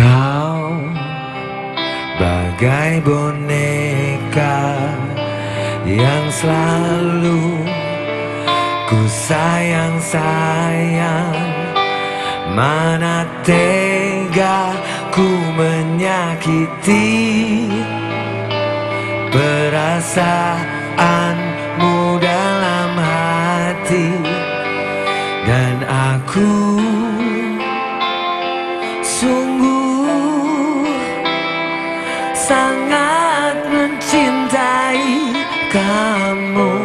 Kau bagai boneka yang selalu ku sayang-sayang. Mana tega ku menyakiti perasaanmu dalam hati. Dan aku sungguh sangat mencintai kamu.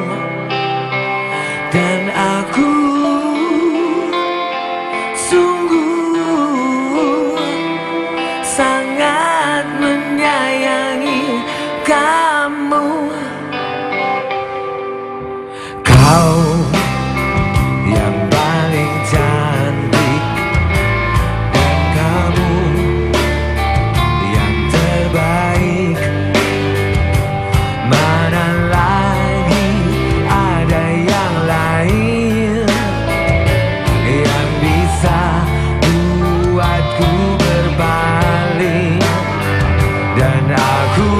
Dan aku sungguh sangat menyayangi kamu. Kau yang paling cantik, dan kamu yang terbaik. Mana lagi ada yang lain yang bisa buatku berbalik. Dan aku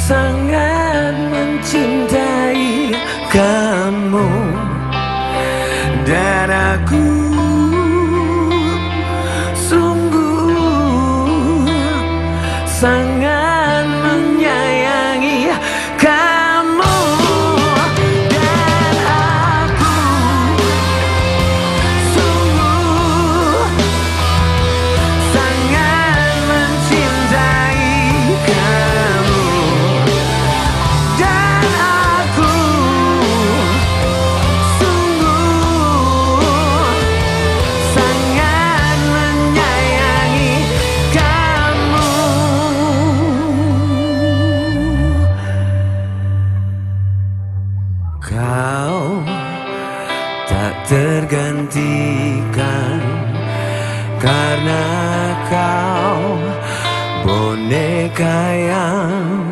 sangat mencintai kamu. Dan aku sungguh sangat menyayangi kamu. Dan aku sungguh sangat mencintai kamu. Kau tak tergantikan, karena kau boneka yang